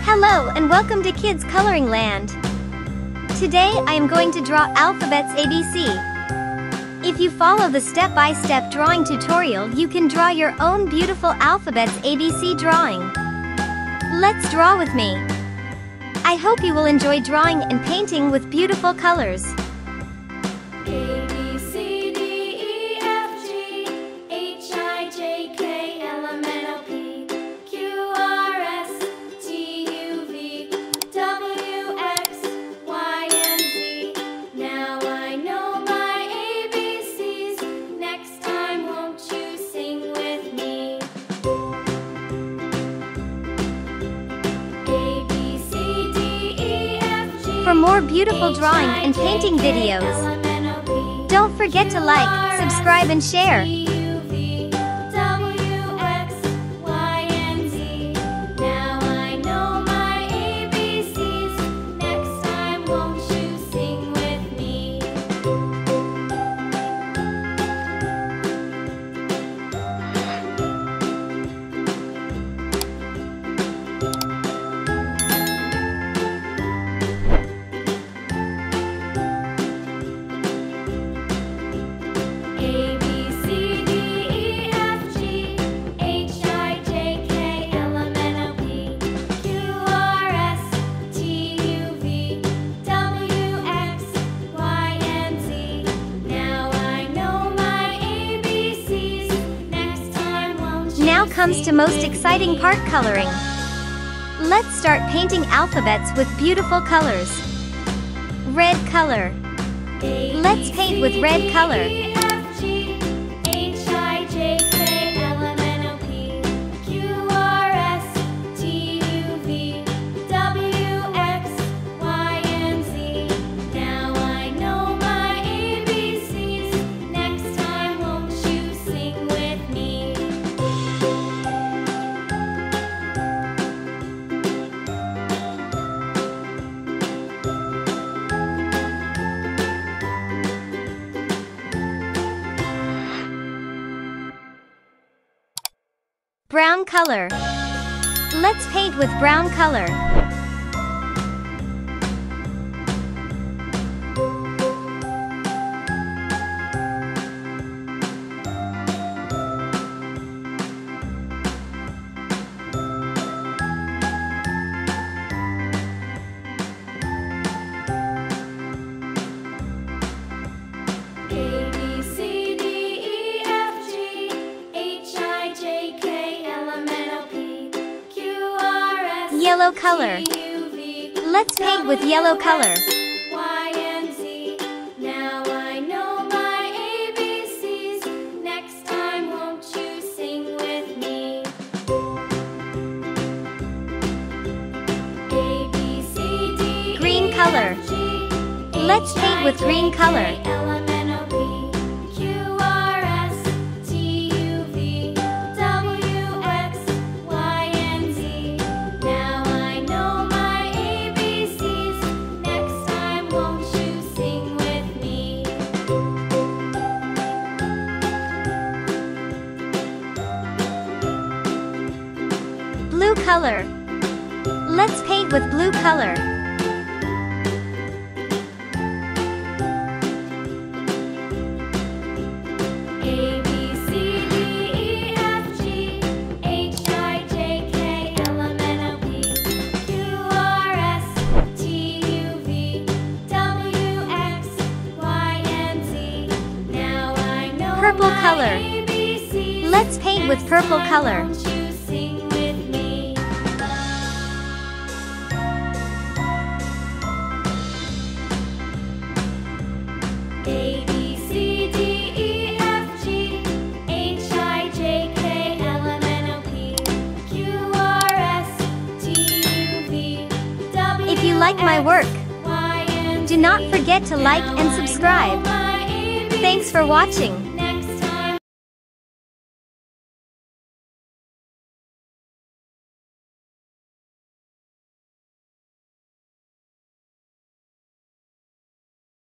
Hello and welcome to Kids Coloring Land. Today I am going to draw alphabets ABC. If you follow the step-by-step drawing tutorial, you can draw your own beautiful alphabets ABC drawing. Let's draw with me. I hope you will enjoy drawing and painting with beautiful colors. For more beautiful drawing and painting videos, don't forget to like, subscribe and share. Now comes to most exciting part, coloring. Let's start painting alphabets with beautiful colors. Red color. Let's paint with red color. Brown color. Let's paint with brown color. Yellow color. Let's paint with yellow color. Now I know my ABCs. Next time, won't you sing with me? A, B, C, D, Green color. Let's paint with green color. Blue color. Let's paint with blue color. A, B, C, D, E, F, G, H, I, J, K, L, M, N, O, P, Q, R, S, T, U, V, W, X, Y, and Z. Now I know Purple my color. ABCs. Let's paint with purple color. Won't you sing with me? A, B, C, D, E, F, G, H, I, J, K, L, M, N, O, P, Q, R, S, T, U, V, W, If you like my work, Y, and do not forget to like and subscribe. Z. Thanks for watching.